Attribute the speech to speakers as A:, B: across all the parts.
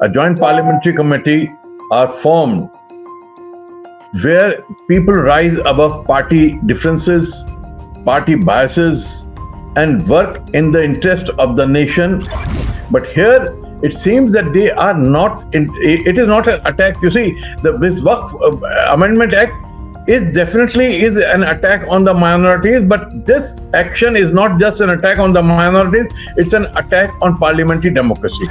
A: a joint parliamentary committee are formed where people rise above party differences, party biases, and work in the interest of the nation. But here it seems that they are not. It is not an attack. You see, this Waqf Amendment Act is definitely an attack on the minorities. But this action is not just an attack on the minorities; it's an attack on parliamentary democracy.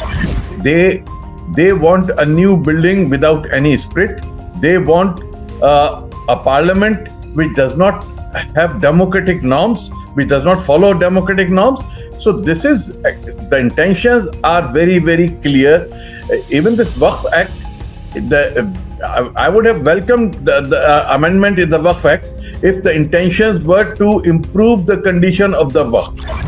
A: They want a new building without any spirit. They want a parliament which does not have democratic norms, which does not follow democratic norms. So this is, the intentions are very, very clear. Even this Waqf Act, I would have welcomed the amendment in the Waqf Act if the intentions were to improve the condition of the Waqf.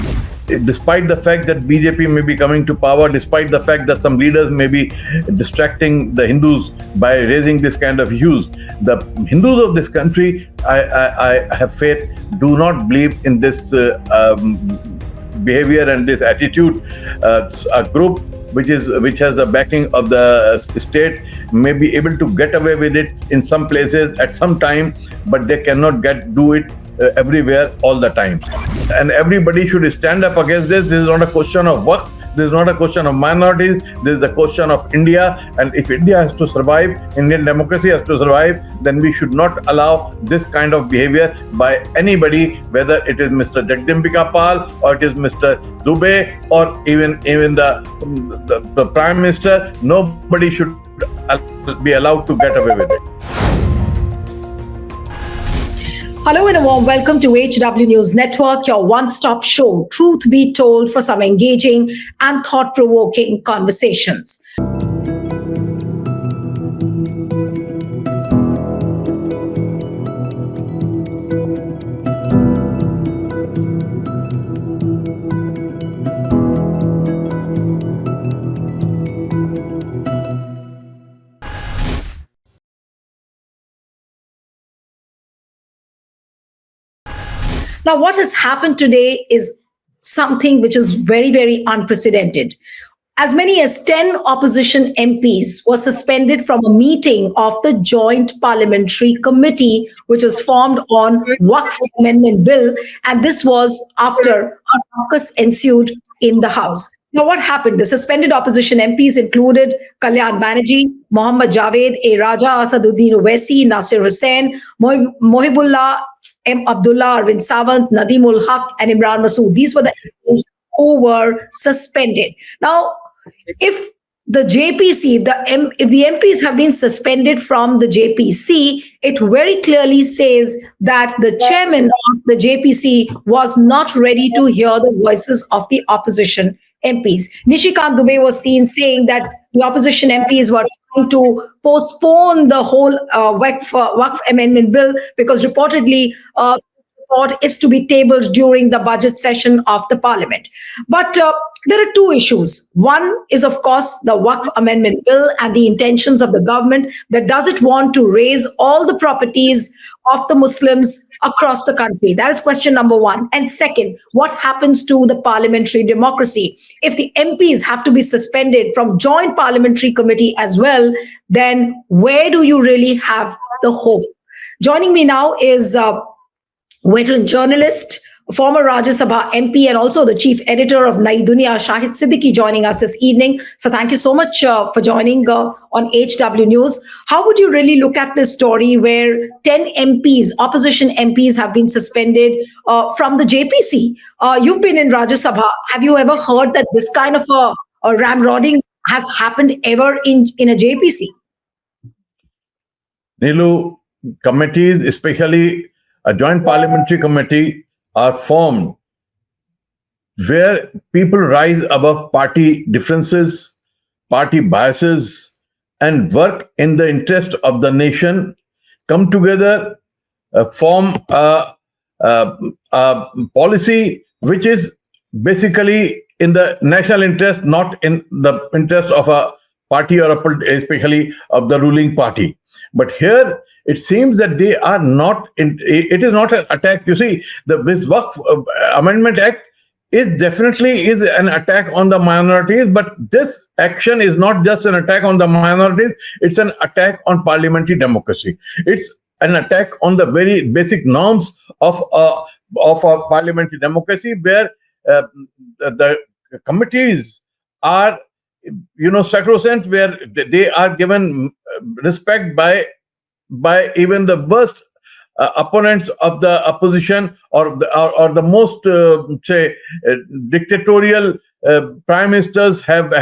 A: Despite the fact that BJP may be coming to power, despite the fact that some leaders may be distracting the Hindus by raising this kind of issues, the Hindus of this country, I have faith, do not believe in this behavior and this attitude. A group which has the backing of the state may be able to get away with it in some places at some time, but they cannot do it everywhere all the time. And everybody should stand up against this. This is not a question of Waqf. This is not a question of minorities. This is a question of India. And if India has to survive, Indian democracy has to survive, then we should not allow this kind of behavior by anybody, whether it is Mr. Jagdambika Pal or it is Mr. Dubey or even the Prime Minister. Nobody should be allowed to get away with it.
B: Hello and a warm welcome to HW News Network, your one-stop show, truth be told, for some engaging and thought-provoking conversations. Now, what has happened today is something which is very, very unprecedented. As many as 10 opposition MPs were suspended from a meeting of the Joint Parliamentary Committee, which was formed on Waqf Amendment Bill, and this was after a caucus ensued in the House. Now, what happened? The suspended opposition MPs included Kalyan Banerjee, Mohammad Javed, A. Raja, Asaduddin Owaisi, Nasir Hussain, Mohibullah M. Abdullah, Arvind Sawant, Nadimul Haq, and Imran Masood. These were the MPs who were suspended. Now, if the JPC, if the MPs have been suspended from the JPC, it very clearly says that the chairman of the JPC was not ready to hear the voices of the opposition MPs. Nishikant Dubey was seen saying that the opposition MPs were trying to postpone the whole Waqf Amendment Bill because reportedly report is to be tabled during the budget session of the parliament. But there are two issues. One is, of course, the Waqf Amendment Bill and the intentions of the government that does it want to raise all the properties of the Muslims across the country. That is question number one. And second, what happens to the parliamentary democracy? If the MPs have to be suspended from joint parliamentary committee as well, then where do you really have the hope? Joining me now is veteran journalist, former Rajya Sabha MP, and also the chief editor of Nayi Duniya, Shahid Siddiqui, joining us this evening. So thank you so much for joining on HW News. How would you really look at this story where 10 MPs, opposition MPs, have been suspended from the JPC? You've been in Rajya Sabha. Have you ever heard that this kind of a ramrodding has happened ever in a JPC?
A: Neelu, committees, especially a joint parliamentary committee, are formed where people rise above party differences, party biases, and work in the interest of the nation, come together, form a policy which is basically in the national interest, not in the interest of a party or especially of the ruling party. But here it seems that they are not. It is not an attack. You see, this Waqf Amendment Act is definitely is an attack on the minorities, but this action is not just an attack on the minorities, it's an attack on parliamentary democracy. It's an attack on the very basic norms of a parliamentary democracy, where the committees are, sacrosanct, where they are given respect by even the worst opponents of the opposition, or the most dictatorial prime ministers have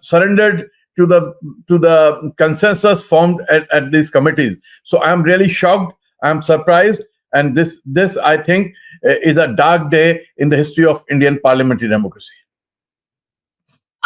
A: surrendered to the consensus formed at these committees. So I am really shocked, I am surprised, and this I think is a dark day in the history of Indian parliamentary democracy.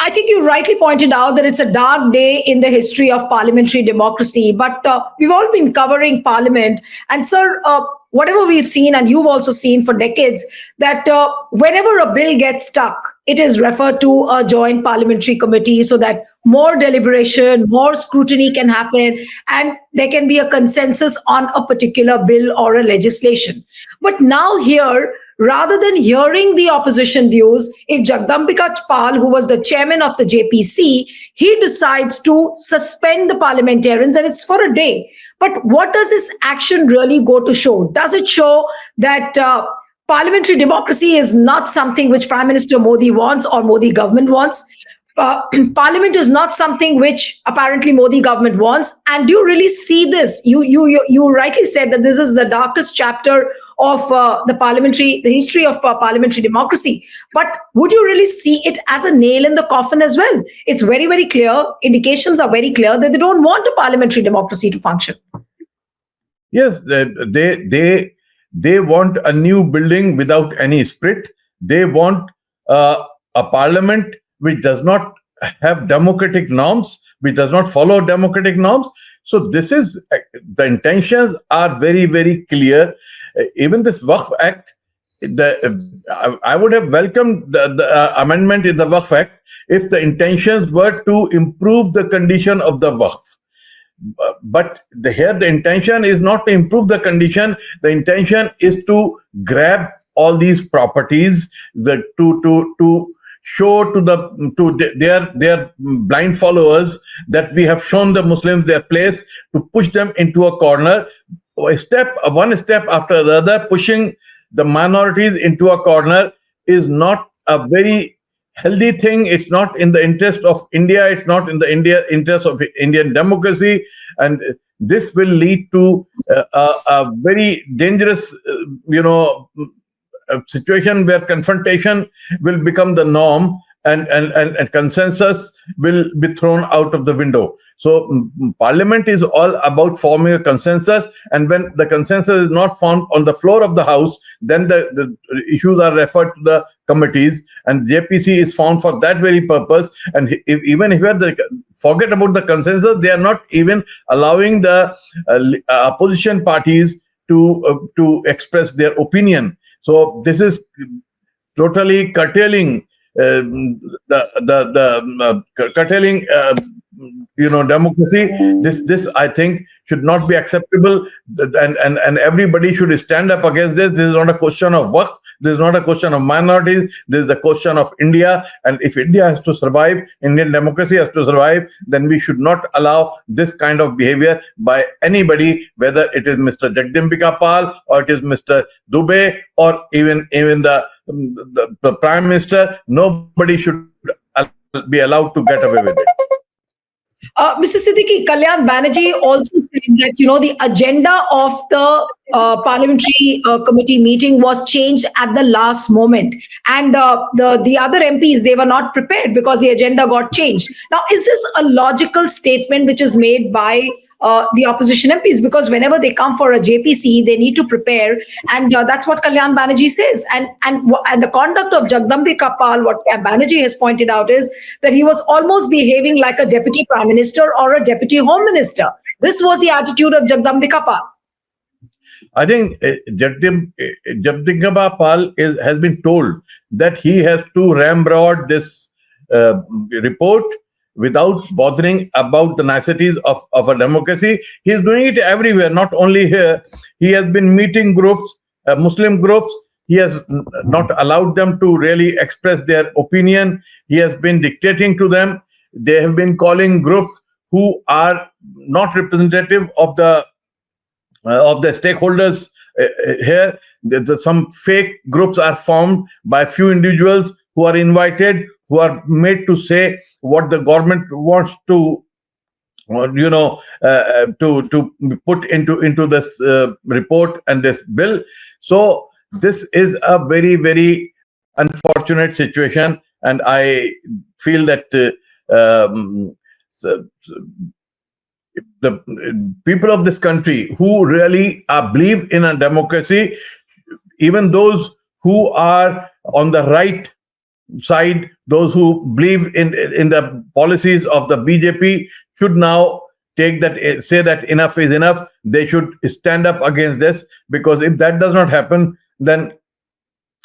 B: I think you rightly pointed out that it's a dark day in the history of parliamentary democracy, but we've all been covering parliament. And sir, whatever we've seen, and you've also seen for decades, that whenever a bill gets stuck, it is referred to a joint parliamentary committee so that more deliberation, more scrutiny can happen, and there can be a consensus on a particular bill or a legislation. But now here, rather than hearing the opposition views, if Jagdambika Pal, who was the chairman of the JPC, he decides to suspend the parliamentarians, and it's for a day. But what does this action really go to show? Does it show that parliamentary democracy is not something which Prime Minister Modi wants or Modi government wants? Parliament is not something which apparently Modi government wants. And do you really see this? You rightly said that this is the darkest chapter of the history of parliamentary democracy. But would you really see it as a nail in the coffin as well? It's very, very clear. Indications are very clear that they don't want a parliamentary democracy to function.
A: Yes, they want a new building without any spirit. They want a parliament which does not have democratic norms, which does not follow democratic norms. So this is, the intentions are very, very clear. Even this Waqf Act, I would have welcomed the amendment in the Waqf Act if the intentions were to improve the condition of the Waqf. But here the intention is not to improve the condition. The intention is to grab all these properties, to show to their blind followers that we have shown the Muslims their place, to push them into a corner, one step after the other. Pushing the minorities into a corner is not a very healthy thing. It's not in the interest of India. It's not in the interest of Indian democracy, and this will lead to a very dangerous, a situation where confrontation will become the norm, and consensus will be thrown out of the window. So Parliament is all about forming a consensus, and when the consensus is not formed on the floor of the House, then the issues are referred to the committees, and JPC is formed for that very purpose. And even if they forget about the consensus, they are not even allowing the opposition parties to express their opinion. So this is totally curtailing curtailing democracy. This I think should not be acceptable, and everybody should stand up against this. This is not a question of Waqf. This is not a question of minorities. This is a question of India. And if India has to survive, Indian democracy has to survive, then we should not allow this kind of behavior by anybody, whether it is Mr. Jagdambika Pal or it is Mr. Dubey or even the Prime Minister. Nobody should be allowed to get away with it.
B: Mr. Siddiqui, Kalyan Banerjee also said that, the agenda of the parliamentary committee meeting was changed at the last moment. And the other MPs, they were not prepared because the agenda got changed. Now, is this a logical statement which is made by the opposition MPs? Because whenever they come for a JPC, they need to prepare, and that's what Kalyan Banerjee says. And the conduct of Jagdambika Pal, what Banerjee has pointed out, is that he was almost behaving like a deputy prime minister or a deputy home minister. This was the attitude of Jagdambika Pal.
A: I think Jagdambika Pal has been told that he has to ramrod this report without bothering about the niceties of a democracy. He is doing it everywhere, not only here. He has been meeting groups, Muslim groups. He has not allowed them to really express their opinion. He has been dictating to them. They have been calling groups who are not representative of the stakeholders here. Some fake groups are formed by few individuals who are invited, who are made to say what the government wants to to put into this report and this bill. So this is a very, very unfortunate situation, and I feel that the people of this country who really believe in a democracy, even those who are on the right side, those who believe in the policies of the BJP, should now say that enough is enough. They should stand up against this, because if that does not happen, then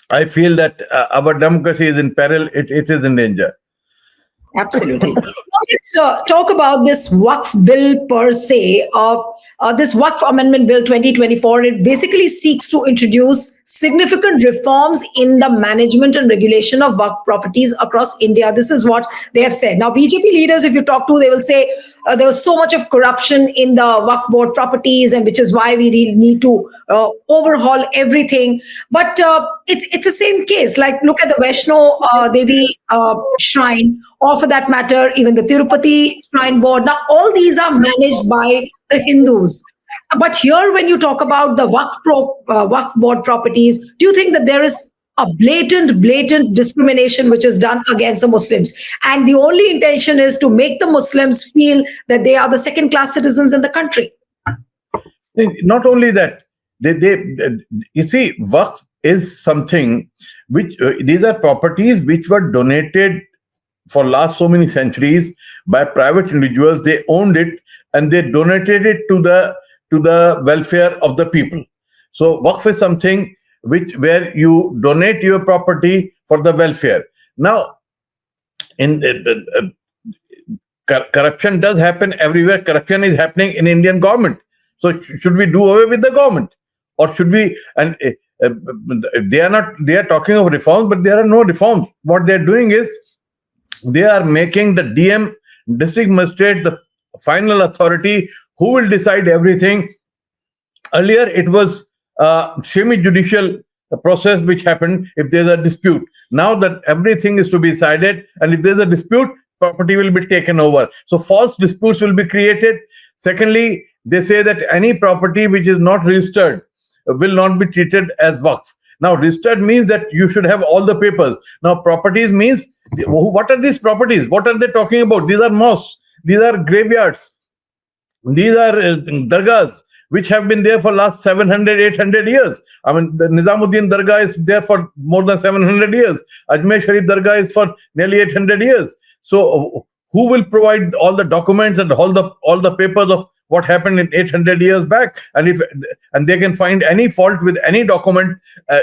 A: I feel that our democracy is in peril. It is in danger.
B: Absolutely. Now let's talk about this Waqf bill per se. This Waqf Amendment Bill 2024, it basically seeks to introduce significant reforms in the management and regulation of Waqf properties across India. This is what they have said. Now, BJP leaders, if you talk to, they will say there was so much of corruption in the Waqf board properties, and which is why we really need to overhaul everything. But it's the same case. Like, look at the Vaishno Devi shrine, or for that matter, even the Tirupati Shrine Board. Now, all these are managed by the Hindus. But here, when you talk about the Waqf board properties, do you think that there is a blatant discrimination which is done against the Muslims, and the only intention is to make the Muslims feel that they are the second-class citizens in the country?
A: Not only that, you see, Waqf is something which these are properties which were donated for last so many centuries by private individuals. They owned it and they donated it to the welfare of the people. So Waqf is something where you donate your property for the welfare. Now, in corruption does happen everywhere. Corruption is happening in Indian government. So should we do away with the government, or should we? And they are talking of reforms, but there are no reforms. What they are doing is they are making the DM, district magistrate, the final authority who will decide everything. Earlier, it was semi-judicial process which happened if there's a dispute. Now that everything is to be decided, and if there's a dispute, property will be taken over. So false disputes will be created. Secondly, they say that any property which is not registered will not be treated as Waqf. Now, registered means that you should have all the papers. Now, properties means, what are these properties? What are they talking about? These are mosques. These are graveyards. These are dargahs, which have been there for last 700, 800 years. I mean, the Nizamuddin Dargah is there for more than 700 years. Ajmer Sharif Dargah is for nearly 800 years. So who will provide all the documents and all the papers of what happened in 800 years back? And they can find any fault with any document,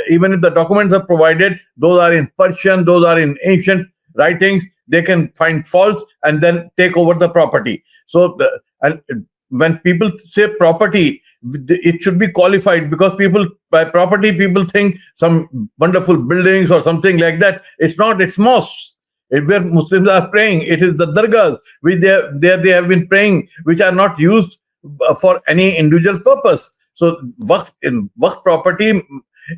A: even if the documents are provided, those are in Persian, those are in ancient writings, they can find faults and then take over the property. So when people say property, it should be qualified, because by property, people think some wonderful buildings or something like that. It's not, it's mosques. Where Muslims are praying, it is the dargahs which they have been praying, which are not used for any individual purpose. So Waqf property,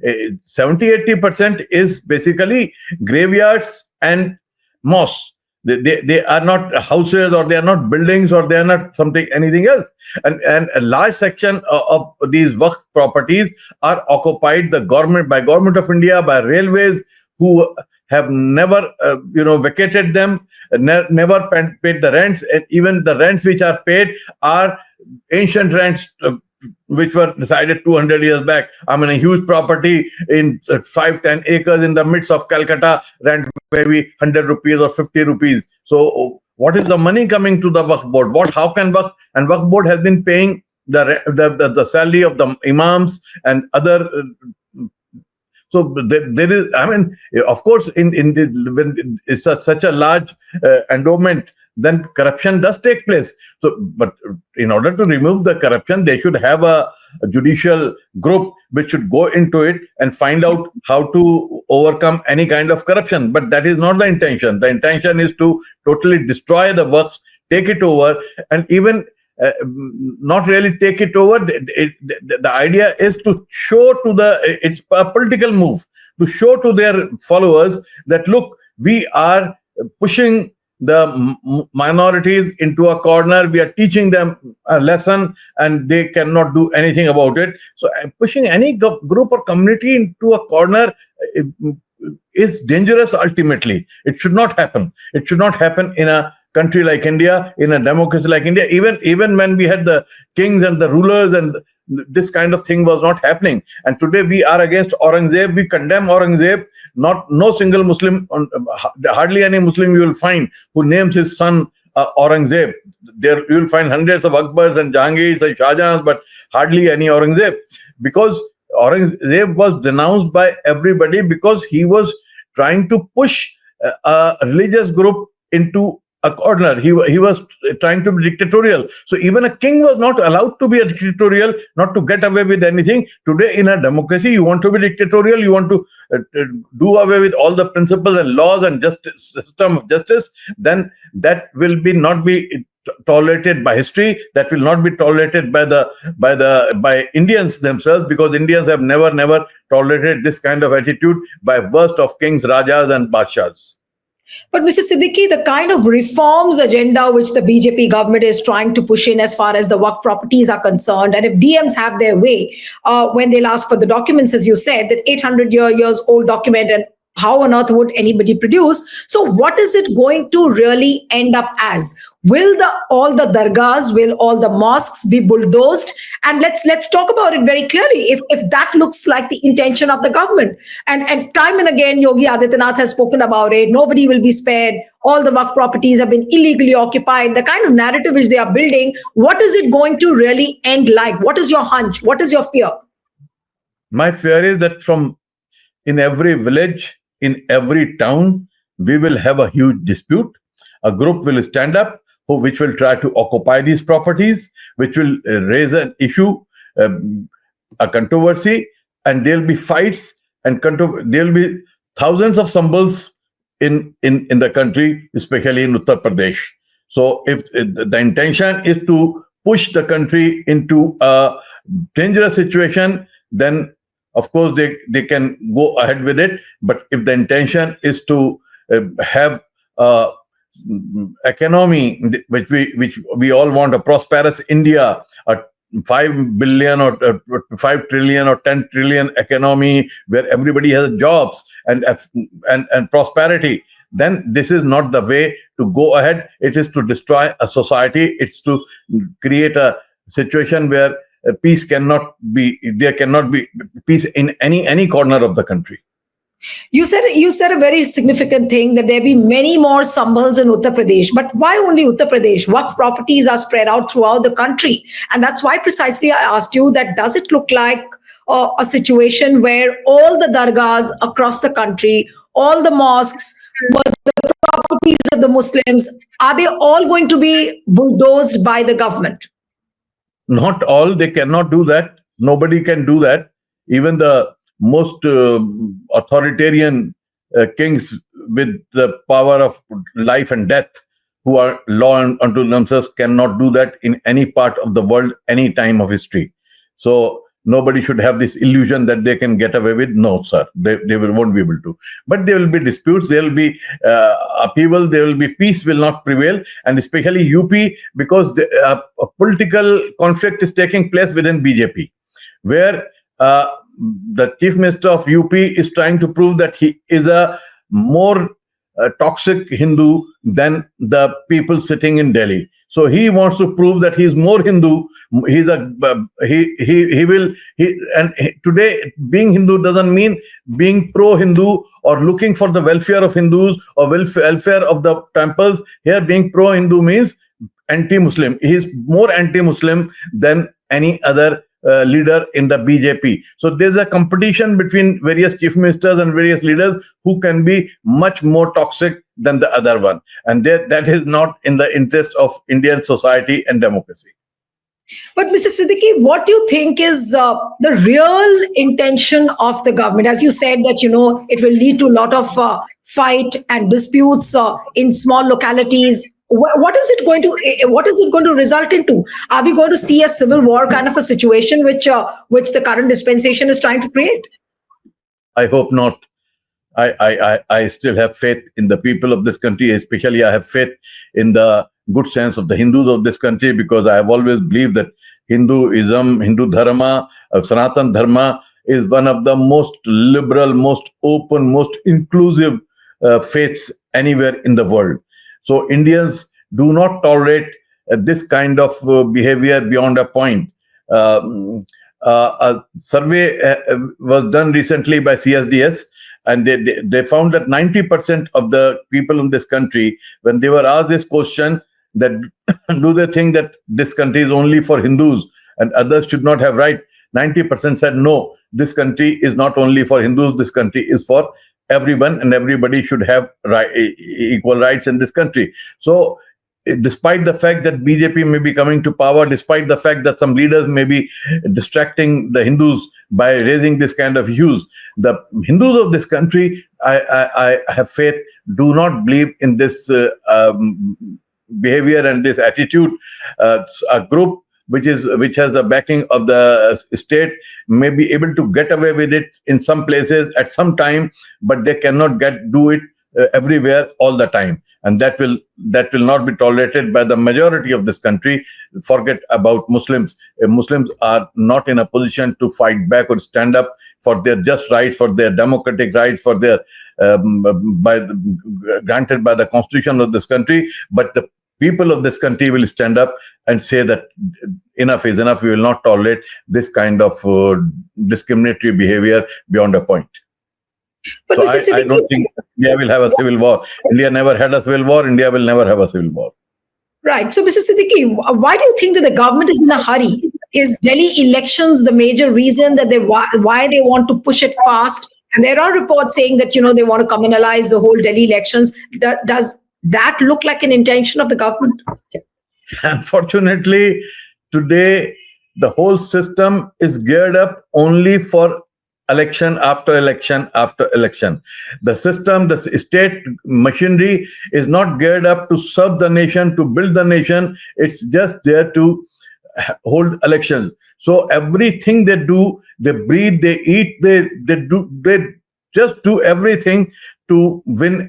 A: 70-80% is basically graveyards and mosques. They are not houses, or they are not buildings, or they are not anything else. And a large section of these Waqf properties are occupied by Government of India, by railways, who have never vacated them, never paid the rents, and even the rents which are paid are ancient rents which were decided 200 years back. I mean, a huge property in 5-10 acres in the midst of Calcutta, rent maybe 100 rupees or 50 rupees. So what is the money coming to the Waqf board? How can Waqf board has been paying the salary of the imams and other. So there is, I mean, of course, when it's such a large endowment, then corruption does take place. So, but in order to remove the corruption, they should have a judicial group which should go into it and find out how to overcome any kind of corruption. But that is not the intention. The intention is to totally destroy the works, take it over, and even not really take it over. The idea is to show to it's a political move, to show to their followers that, look, we are pushing the minorities into a corner. We are teaching them a lesson and they cannot do anything about it. So pushing any group or community into a corner is dangerous ultimately. It should not happen. It should not happen in a country like India, in a democracy like India. Even when we had the kings and the rulers, and this kind of thing was not happening. And today we are against Aurangzeb. We condemn Aurangzeb. No single Muslim, hardly any Muslim you will find who names his son Aurangzeb. There you will find hundreds of Akbars and Jahangirs and Shahjahans, but hardly any Aurangzeb, because Aurangzeb was denounced by everybody because he was trying to push a religious group into a corner. He was trying to be dictatorial. So even a king was not allowed to be a dictatorial, not to get away with anything. Today in a democracy, you want to be dictatorial, you want to do away with all the principles and laws and system of justice, then that will not be tolerated by history. That will not be tolerated by Indians themselves, because Indians have never tolerated this kind of attitude by worst of kings, rajas and badshahs.
B: But Mr. Siddiqui, the kind of reforms agenda which the BJP government is trying to push in as far as the Waqf properties are concerned, and if DMs have their way, when they'll ask for the documents, as you said, that 800 years old document, and how on earth would anybody produce? So what is it going to really end up as? Will all the dargahs, will all the mosques be bulldozed? And let's talk about it very clearly. If that looks like the intention of the government, and time and again Yogi Adityanath has spoken about it, nobody will be spared. All the Waqf properties have been illegally occupied. The kind of narrative which they are building, what is it going to really end like? What is your hunch? What is your fear?
A: My fear is that in every village, in every town, we will have a huge dispute. A group will stand up which will try to occupy these properties, which will raise an issue, a controversy, and there'll be fights and there'll be thousands of symbols in the country, especially in Uttar Pradesh. So if the intention is to push the country into a dangerous situation, then of course they can go ahead with it. But if the intention is to have economy which we all want, a prosperous India, a 5 billion or 5 trillion or 10 trillion economy where everybody has jobs and prosperity, then this is not the way to go ahead. It is to destroy a society. It's to create a situation where peace cannot be peace in any corner of the country.
B: You said a very significant thing, that there be many more sambhals in Uttar Pradesh. But why only Uttar Pradesh? Waqf properties are spread out throughout the country. And that's why precisely I asked you that, does it look like a situation where all the dargahs across the country, all the mosques, the properties of the Muslims, are they all going to be bulldozed by the government?
A: Not all. They cannot do that. Nobody can do that. Even the most authoritarian kings with the power of life and death, who are law unto themselves, cannot do that in any part of the world, any time of history. So nobody should have this illusion that they can get away with. No, sir, they won't be able to. But there will be disputes, there will be upheaval, there will be peace will not prevail, and especially UP, because a political conflict is taking place within BJP, where the chief minister of UP is trying to prove that he is a more toxic Hindu than the people sitting in Delhi. So he wants to prove that he is more Hindu. Today being Hindu doesn't mean being pro-Hindu or looking for the welfare of Hindus or welfare of the temples. Here being pro-Hindu means anti-Muslim. He is more anti-Muslim than any other leader in the BJP. So there's a competition between various chief ministers and various leaders who can be much more toxic than the other one. And that is not in the interest of Indian society and democracy.
B: But Mr. Siddiqui, what do you think is the real intention of the government? As you said that, it will lead to a lot of fight and disputes in small localities. What is it going to result into? Are we going to see a civil war kind of a situation which the current dispensation is trying to create?
A: I hope not. I still have faith in the people of this country. Especially, I have faith in the good sense of the Hindus of this country, because I have always believed that Hinduism, Hindu Dharma, Sanatan Dharma is one of the most liberal, most open, most inclusive faiths anywhere in the world. So Indians do not tolerate this kind of behavior beyond a point. A survey was done recently by CSDS, and they found that 90% of the people in this country, when they were asked this question, that do they think that this country is only for Hindus and others should not have right, 90% said no, this country is not only for Hindus, this country is for everyone, and everybody should have equal rights in this country. So despite the fact that BJP may be coming to power, despite the fact that some leaders may be distracting the Hindus by raising this kind of issues, the Hindus of this country, I have faith, do not believe in this behavior and this attitude. A group which has the backing of the state may be able to get away with it in some places at some time, but they cannot do it everywhere all the time, and that will not be tolerated by the majority of this country. Forget about Muslims. Muslims are not in a position to fight back or stand up for their just rights, for their democratic rights, for their granted by the constitution of this country. But the people of this country will stand up and say that enough is enough. We will not tolerate this kind of discriminatory behavior beyond a point.
B: But
A: so I don't think India will have a civil war. India never had a civil war. India will never have a civil war.
B: Right. So, Mr. Siddiqui, why do you think that the government is in a hurry? Is Delhi elections the major reason that why they want to push it fast? And there are reports saying that, they want to communalize the whole Delhi elections. Does that look like an intention of the government?
A: Unfortunately, today, the whole system is geared up only for election after election after election. The system, the state machinery is not geared up to serve the nation, to build the nation. It's just there to hold elections. So everything they do, they breathe, they eat, they just do everything to win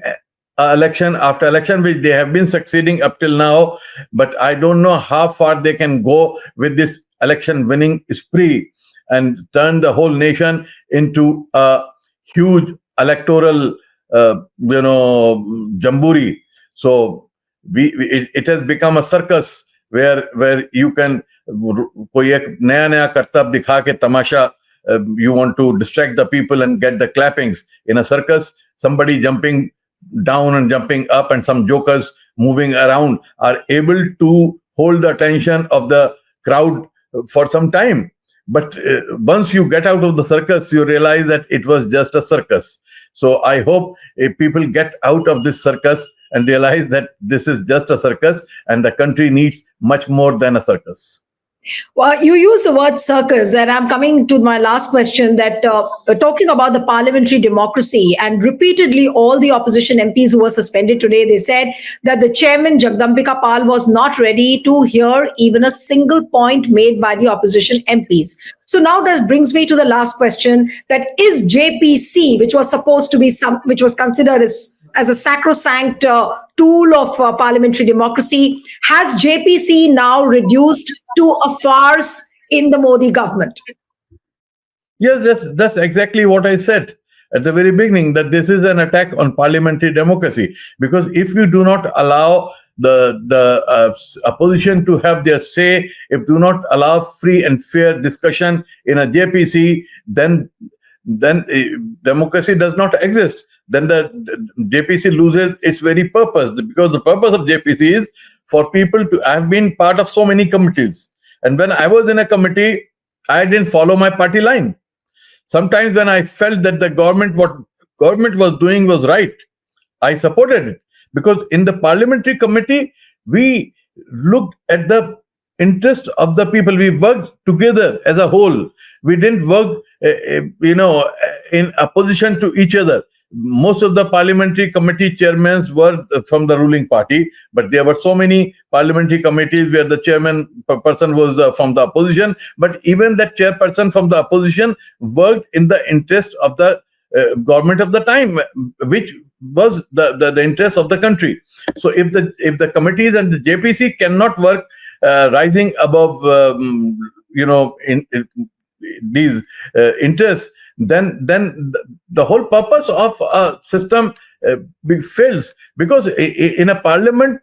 A: election after election, which they have been succeeding up till now. But I don't know how far they can go with this election winning spree and turn the whole nation into a huge electoral, jamboree. So it has become a circus where you can कोई एक नया करतब दिखा के तमाशा, you want to distract the people and get the clappings. In a circus, somebody jumping down and jumping up and some jokers moving around are able to hold the attention of the crowd for some time. But once you get out of the circus, you realize that it was just a circus. So I hope people get out of this circus and realize that this is just a circus and the country needs much more than a circus.
B: Well, you use the word circus, and I'm coming to my last question, that talking about the parliamentary democracy, and repeatedly all the opposition MPs who were suspended today, they said that the chairman, Jagdambika Pal, was not ready to hear even a single point made by the opposition MPs. So now that brings me to the last question, that is JPC, which was supposed to be which was considered as a sacrosanct tool of parliamentary democracy, has JPC now reduced to a farce in the Modi government?
A: Yes, that's exactly what I said at the very beginning, that this is an attack on parliamentary democracy. Because if you do not allow the opposition to have their say, if do not allow free and fair discussion in a JPC, then democracy does not exist. Then the JPC loses its very purpose, because the purpose of JPC is for people to have been part of so many committees. And when I was in a committee, I didn't follow my party line. Sometimes when I felt that what government was doing was right, I supported it. because in the parliamentary committee, we looked at the interest of the people. We worked together as a whole. We didn't work, in opposition to each other. Most of the parliamentary committee chairmen were from the ruling party, but there were so many parliamentary committees where the chairman person was from the opposition. But even that chairperson from the opposition worked in the interest of the government of the time, which was the interest of the country. So if the committees and the JPC cannot work rising above, in these interests, then the whole purpose of a system fails. Because in a parliament,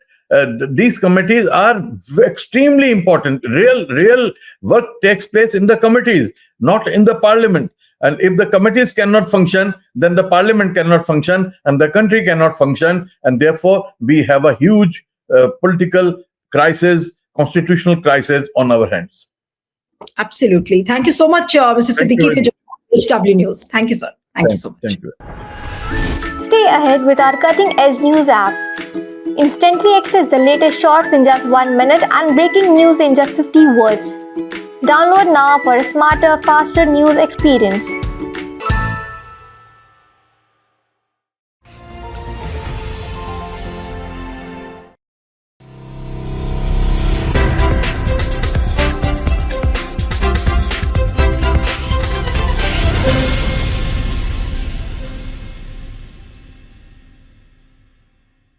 A: these committees are extremely important. Real work takes place in the committees, not in the parliament. And if the committees cannot function, then the parliament cannot function, and the country cannot function. And therefore, we have a huge political crisis, constitutional crisis on our hands.
B: Absolutely. Thank you so much, Mr.
A: Thank you
B: Siddiqui, for
A: very
B: joining HW News. Thank you, sir. Thank you so much.
A: Thank you.
C: Stay ahead with our cutting-edge news app. Instantly access the latest shorts in just 1 minute and breaking news in just 50 words. Download now for a smarter, faster news experience.